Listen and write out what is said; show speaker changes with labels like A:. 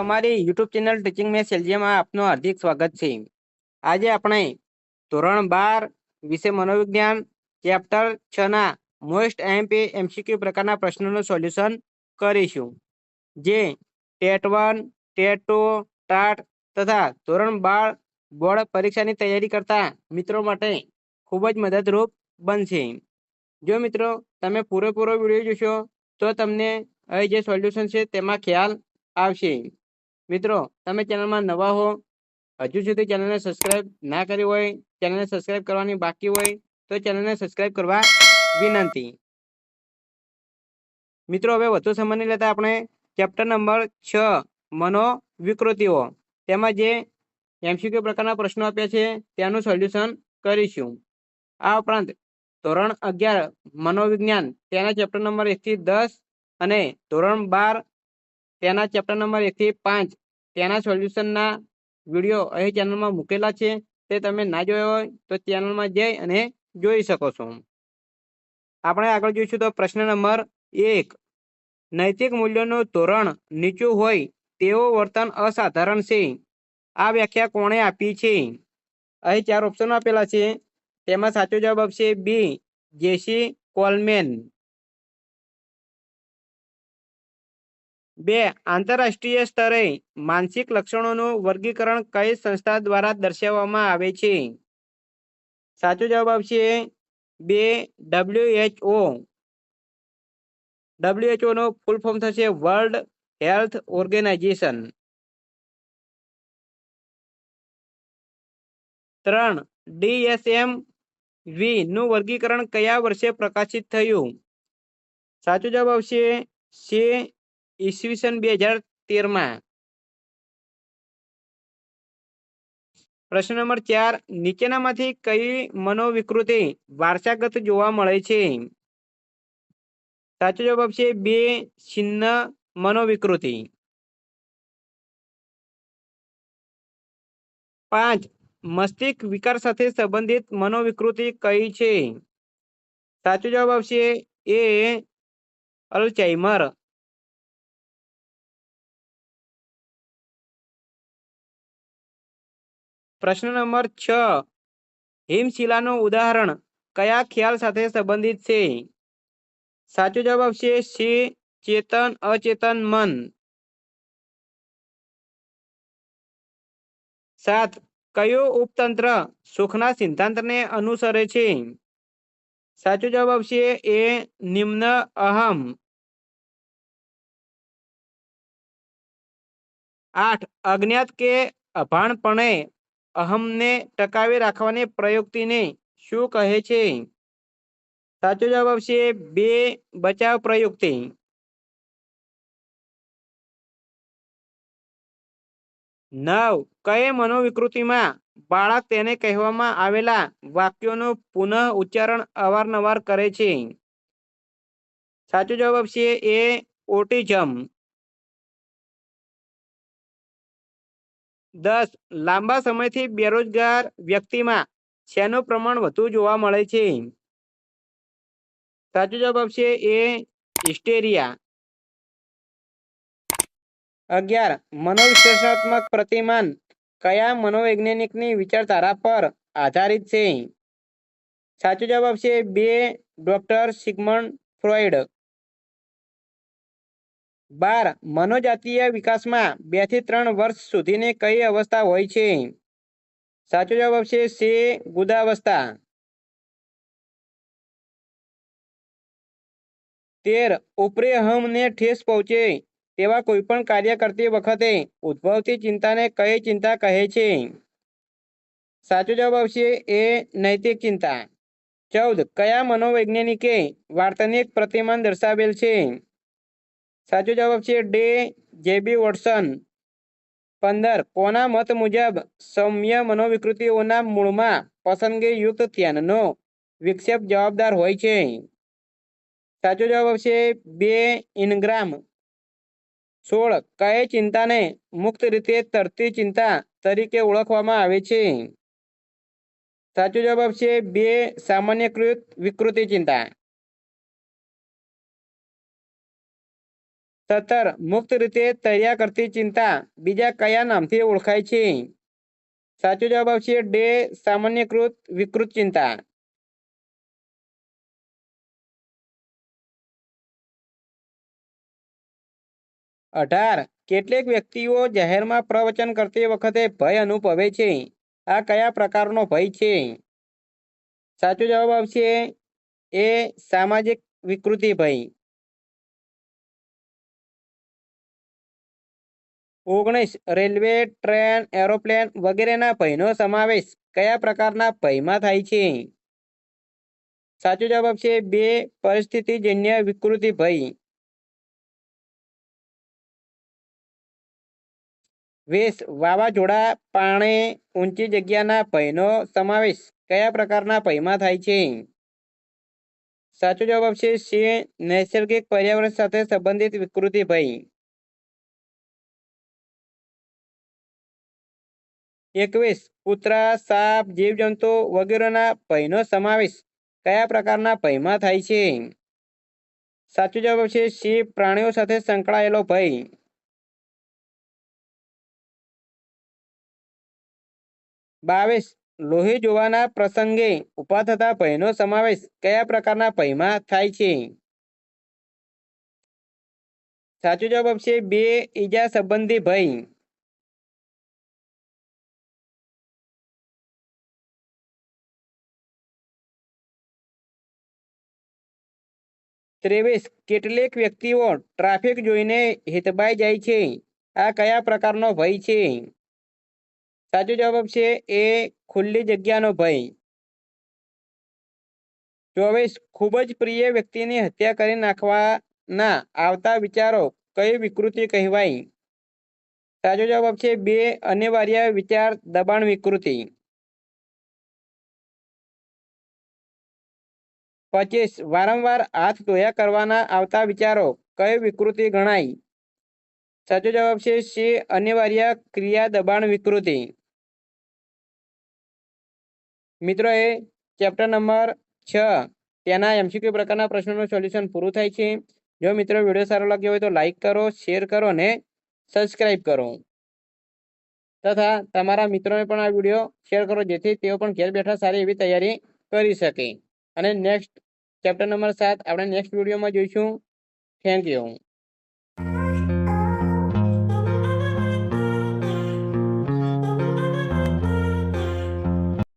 A: અમારી YouTube channel teaching મેં સેલ્જિયામાં આપનું હાર્દિક સ્વાગત છે। આજે આપણે ધોરણ 12 વિશે મનોવિજ્ઞાન ચેપ્ટર 6 ના મોસ્ટ એમપી એમસીક્યુ પ્રકારના પ્રશ્નોનું સોલ્યુશન કરીશું, જે ટેટ 1, ટેટ 2, ટાટ તથા ધોરણ 12 બોર્ડ પરીક્ષાની તૈયારી કરતા મિત્રો માટે ખૂબ જ મદદરૂપ બનશે। જો મિત્રો તમે પૂરેપૂરો વિડીયો જોશો તો તમને અહીં જે સોલ્યુશન છે તેમાં ખ્યાલ આવશે। મિત્રો તમે ચેનલમાં નવા હો, હજુ સુધી ચેનલને સબસ્ક્રાઇબ ના કરી હોય, ચેનલને સબસ્ક્રાઇબ કરવાની બાકી હોય તો ચેનલને સબસ્ક્રાઇબ કરવા વિનંતી। મિત્રો હવે વધુ સમય નહીં લેતા આપણે ચેપ્ટર નંબર 6 મનોવિકૃતિઓ તેમાં જે એમસીક્યુ પ્રકારના પ્રશ્નો આપ્યા છે તેનું સોલ્યુશન કરીશું। આ ઉપરાંત ધોરણ 11 મનોવિજ્ઞાન તેના ચેપ્ટર નંબર 1 થી 10 અને ધોરણ 12 તેના ચેપ્ટર નંબર 1 થી 5 તેના સોલ્યુશનના વિડીયો અહીં ચેનલમાં મૂકેલા છે, તે તમે ના જોયો હોય તો ચેનલમાં જઈ અને જોઈ શકો છો। આપણે આગળ જોઈશું તો પ્રશ્ન નંબર 1, નૈતિક મૂલ્યોનું ધોરણ નીચું હોય તેવું વર્તન અસાધારણ છે। આ વ્યાખ્યા કોણે આપી છે? અહીં 4 ઓપ્શનો આપેલા છે, તેમાં સાચો જવાબ આવશે બી, જેસી કોલમેન। 2, આંતરરાષ્ટ્રીય સ્તરે માનસિક લક્ષણોનું વર્ગીકરણ કઈ સંસ્થા દ્વારા દર્શાવવામાં આવે છે? સાચો જવાબ આવશે બે, WHO। WHO નો ફૂલ ફોર્મ થશે વર્લ્ડ હેલ્થ ઓર્ગેનાઇઝેશન। 3, DSM-V નું વર્ગીકરણ કયા વર્ષે પ્રકાશિત થયું? સાચો જવાબ આવશે સી, ઈસવીસન 2013માં। પ્રશ્ન નંબર 4, નીચેનામાંથી કઈ મનોવિકૃતિ વારસાગત જોવા મળે છે? સાચો જવાબ આવશે બે, છિન્ન મનોવિકૃતિ। 5, મસ્તિષ્ક વિકાર સાથે સંબંધિત મનોવિકૃતિ કઈ છે? સાચો જવાબ આવશે એ, અલ્ઝાઇમર। પ્રશ્ન નંબર 6, હિમશિલાનું ઉદાહરણ કયા ખ્યાલ સાથે સંબંધિત છે? સાચો જવાબ આવશે સી, ચેતન અચેતન મન। 7, કયું ઉપતંત્ર સુખના સિદ્ધાંતને અનુસરે છે? સાચો જવાબ આવશે એ, નિમ્ન અહમ। 8, અજ્ઞાત કે અભાણપણે અહમને ટકાવી રાખવાની પ્રયુક્તિને શું કહે છે? સાચો જવાબ આવશે બે, બચાવ પ્રયુક્તિ। 9, કઈ મનોવિકૃતિમાં બાળક તેને કહેવામાં આવેલા વાક્યોનું પુનઃ ઉચ્ચારણ અવારનવાર કરે છે? સાચો જવાબ આવશે એ, ઓટિઝમ। 10, લાંબા સમયથી બેરોજગાર વ્યક્તિમાં શેનું પ્રમાણ વધુ જોવા મળે છે? સાચો જવાબ આવશે એ, હિસ્ટેરિયા। 11, મનોવિશ્લેષણાત્મક પ્રતિમાન કયા મનોવૈજ્ઞાનિકની વિચારધારા પર આધારિત છે? સાચો જવાબ આવશે બે, ડોક્ટર સિગમન્ડ ફ્રોઈડ। 12, મનોજાતીય વિકાસમાં 2 થી 3 વર્ષ સુધીની કઈ અવસ્થા હોય છે? સાચો જવાબ આવશે સી, ગુદાવસ્થા। 13, ઉપરી અહમને ઠેસ પહોંચે તેવા કોઈપણ કાર્ય કરતી વખતે ઉદ્ભવતી ચિંતાને કઈ ચિંતા કહે છે? સાચો જવાબ આવશે એ, નૈતિક ચિંતા। 14, કયા મનોવૈજ્ઞાનિકે વાર્તનિક પ્રતિમાન દર્શાવેલ છે? સાચો જવાબ આવશે ડે, જેબી વોટસન। 15, કોના મત મુજબ સૌમ્ય મનોવિકૃતિઓના મૂળમાં પસંદગીયુક્ત ધ્યાનનો વિક્ષેપ જવાબદાર હોય છે? સાચો જવાબ આવશે બે, ઇનગ્રામ। 16, કઈ ચિંતાને મુક્ત રીતે તરતી ચિંતા તરીકે ઓળખવામાં આવે છે? સાચો જવાબ આવશે બે, સામાન્યકૃત વિકૃતિ ચિંતા। 17 મુક્ત રીતે તર્યા કરતી ચિંતા બીજા કયા નામથી ઓળખાય છે? સાચો જવાબ આવશે ડે સામાન્યકૃત વિકૃત ચિંતા. 18 કેટલીક વ્યક્તિઓ જાહેરમાં પ્રવચન કરતી વખતે ભય અનુભવે છે. આ કયા પ્રકારનો ભય છે? સાચો જવાબ આવશે એ સામાજિક વિકૃતિ ભય. 19 રેલવે, ટ્રેન, એરોપ્લેન વગેરેના ભયનો સમાવેશ કયા પ્રકારના ભયમાં થાય છે? સાચો જવાબ આવશે બે પરિસ્થિતિજન્ય વિકૃતિ ભય. 20 વાવાઝોડા, પાણી, ઊંચી જગ્યાના ભયનો સમાવેશ કયા પ્રકારના ભયમાં થાય છે? સાચો જવાબ આવશે સી નૈસર્ગિક પર્યાવરણ સાથે સંબંધિત વિકૃતિ ભય. 21 કૂતરા, સાપ, જીવજંતુ વગેરેના ભયનો સમાવેશ કયા પ્રકારના ભયમાં થાય છે? સાચો જવાબ આવશે સી પ્રાણીઓ સાથે સંકળાયેલો ભય. 22 લોહી જોવાના પ્રસંગે ઊભા થતા ભયનો સમાવેશ કયા પ્રકારના ભયમાં થાય છે? સાચો જવાબ આવશે બે ઈજા સંબંધી ભય. 23 કેટલીક વ્યક્તિઓ ટ્રાફિક જોઈને હિતબાઈ જાય છે. આ કયા પ્રકારનો ભય છે? સાચો જવાબ આવશે એ ખુલ્લી જગ્યાનો ભય. 24 ખૂબ જ પ્રિય વ્યક્તિની હત્યા કરી નાખવાના આવતા વિચારો કઈ વિકૃતિ કહેવાય? સાચો જવાબ આવશે બે અનિવાર્ય વિચાર દબાણ વિકૃતિ. 25 વારંવાર હાથ ધોયા કરવાના આવતા વિચારો કઈ વિકૃતિ ગણાય? સાચો જવાબ છે સી અનિવાર્ય ક્રિયા દબાણ વિકૃતિ. મિત્રો એ ચેપ્ટર નંબર 6 તેના એમસીક્યુ પ્રકારના પ્રશ્નોનું સોલ્યુશન પૂરું થાય છે. જો મિત્રો વિડીયો સારો લાગ્યો હોય તો લાઈક કરો, શેર કરો અને સબસ્ક્રાઈબ કરો તથા તમારા મિત્રોને પણ આ વિડીયો શેર કરો જેથી તેઓ પણ ઘેર બેઠા સારી એવી તૈયારી કરી શકે. અને નેક્સ્ટ ચેપ્ટર નંબર 7 આપણે નેક્સ્ટ વિડીયોમાં જોઈશું. Thank you.